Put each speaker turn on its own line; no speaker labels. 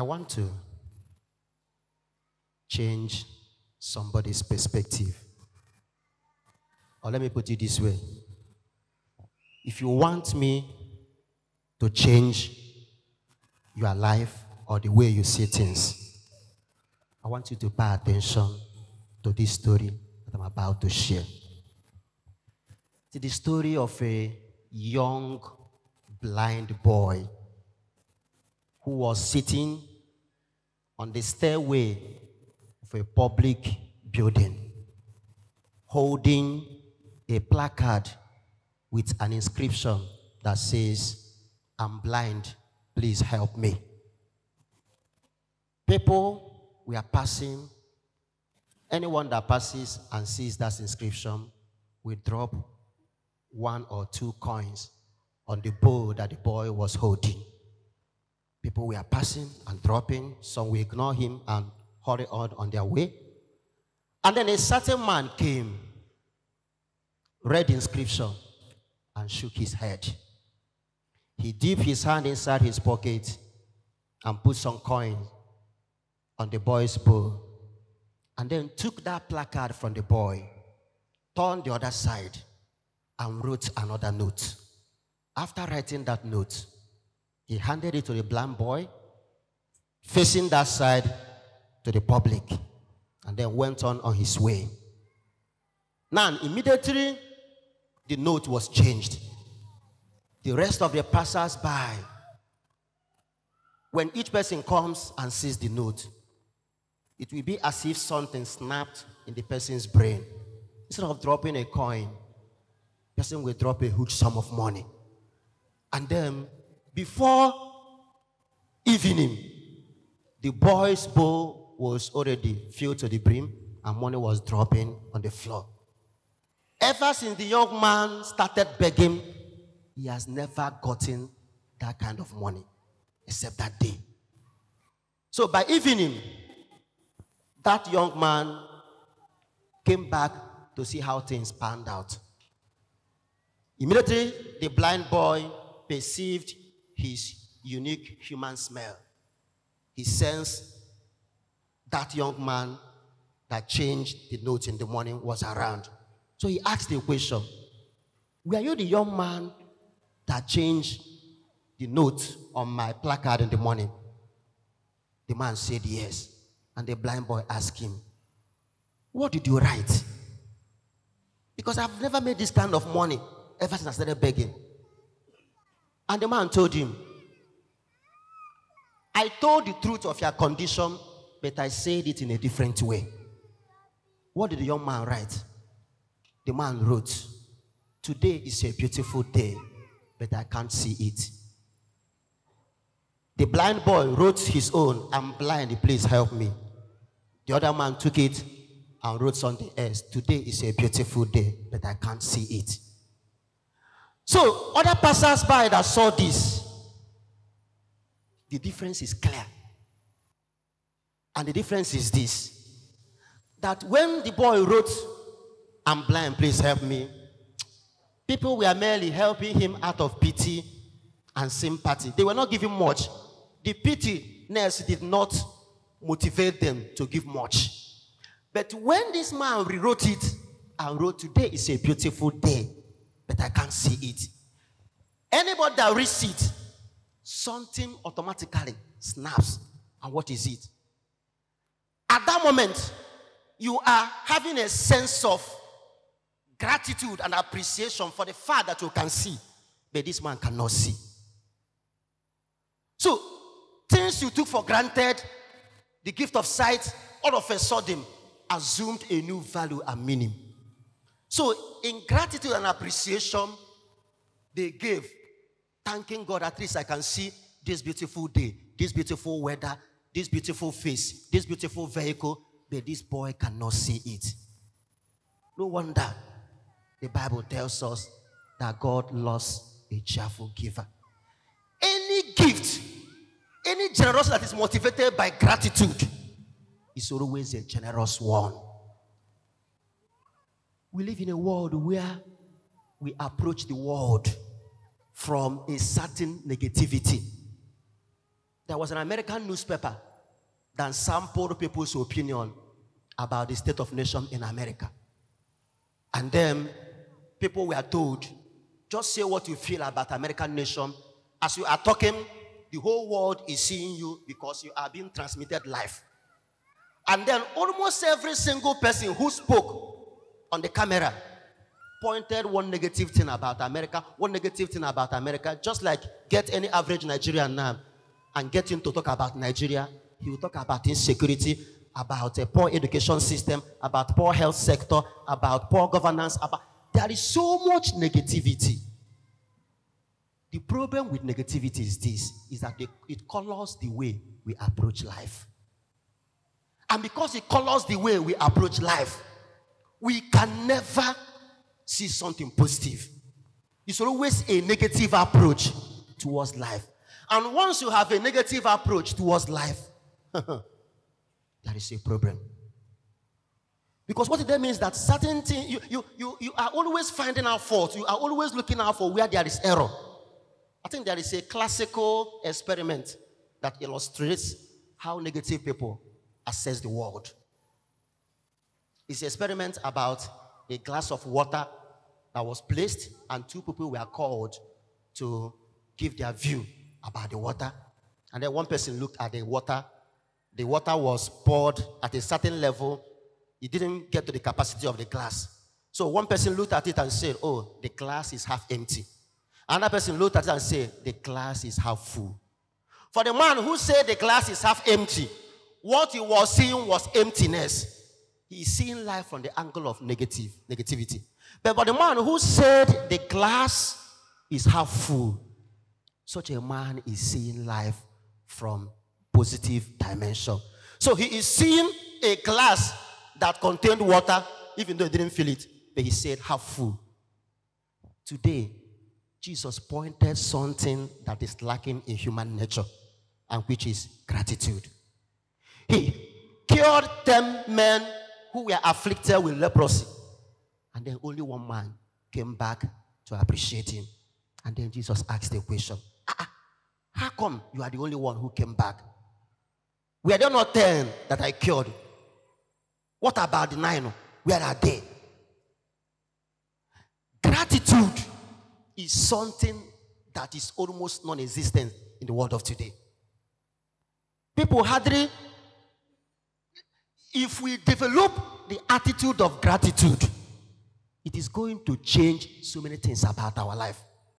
I want to change somebody's perspective. Or let me put it this way. If you want me to change your life or the way you see things, I want you to pay attention to this story that I'm about to share. It's the story of a young blind boy who was sitting on the stairway of a public building, holding a placard with an inscription that says, "I'm blind, please help me." People were passing. Anyone that passes and sees that inscription will drop 1 or 2 coins on the bowl that the boy was holding. People were passing and dropping. Some will ignore him and hurry on their way. And then a certain man came, read the inscription, and shook his head. He dipped his hand inside his pocket and put some coins on the boy's bowl, and then took that placard from the boy, turned the other side, and wrote another note. After writing that note, he handed it to the blind boy, facing that side to the public, and then went on his way. Now, immediately, the note was changed. The rest of the passers-by, when each person comes and sees the note, it will be as if something snapped in the person's brain. Instead of dropping a coin, the person will drop a huge sum of money. And then, before evening, the boy's bowl was already filled to the brim and money was dropping on the floor. Ever since the young man started begging, he has never gotten that kind of money, except that day. So by evening, that young man came back to see how things panned out. Immediately, the blind boy perceived his unique human smell. He sensed that young man that changed the note in the morning was around. So he asked the question, "Were you the young man that changed the note on my placard in the morning?" The man said yes. And the blind boy asked him, "What did you write? Because I've never made this kind of money ever since I started begging." And the man told him, "I told the truth of your condition, but I said it in a different way." What did the young man write? The man wrote, "Today is a beautiful day, but I can't see it." The blind boy wrote his own, "I'm blind, please help me." The other man took it and wrote something else, "Today is a beautiful day, but I can't see it." So, other passers-by that saw this, the difference is clear. And the difference is this, that when the boy wrote, "I'm blind, please help me," people were merely helping him out of pity and sympathy. They were not giving much. The pityness did not motivate them to give much. But when this man rewrote it and wrote, "Today is a beautiful day, but I can't see it," anybody that reads it, something automatically snaps. And what is it? At that moment, you are having a sense of gratitude and appreciation for the fact that you can see, but this man cannot see. So, things you took for granted, the gift of sight, all of a sudden assumed a new value and meaning. So, in gratitude and appreciation, they gave, thanking God, at least I can see this beautiful day, this beautiful weather, this beautiful face, this beautiful vehicle, but this boy cannot see it. No wonder the Bible tells us that God loves a cheerful giver. Any gift, any generosity that is motivated by gratitude is always a generous one. We live in a world where we approach the world from a certain negativity. there was an American newspaper that sampled people's opinion about the state of nation in America. And then people were told, just say what you feel about American nation. As you are talking, the whole world is seeing you because you are being transmitted live. And then almost every single person who spoke on the camera pointed one negative thing about America, just like get any average Nigerian now and get him to talk about Nigeria. He will talk about insecurity, about a poor education system, about poor health sector, about poor governance. There is so much negativity. The problem with negativity is this, is that it colors the way we approach life. And because it colors the way we approach life, we can never see something positive. It's always a negative approach towards life. And once you have a negative approach towards life, there is a problem. Because what that means that certain things, you are always finding out faults. You are always looking out for where there is error. I think there is a classical experiment that illustrates how negative people assess the world. It's an experiment about a glass of water that was placed, and two people were called to give their view about the water. And then one person looked at the water. The water was poured at a certain level. It didn't get to the capacity of the glass. So one person looked at it and said, oh, the glass is half empty. Another person looked at it and said, the glass is half full. For the man who said the glass is half empty, what he was seeing was emptiness. He is seeing life from the angle of negativity. But for the man who said the glass is half full, such a man is seeing life from positive dimension. So he is seeing a glass that contained water, even though he didn't feel it, but he said half full. Today, Jesus pointed something that is lacking in human nature, and which is gratitude. He cured 10 men who were afflicted with leprosy, and then only one man came back to appreciate him. And then Jesus asked the question, how come you are the only one who came back? Were there not 10 that I cured? What about the 9? Where are they? Gratitude is something that is almost non-existent in the world of today. People hardly, if we develop the attitude of gratitude, it is going to change so many things about our life.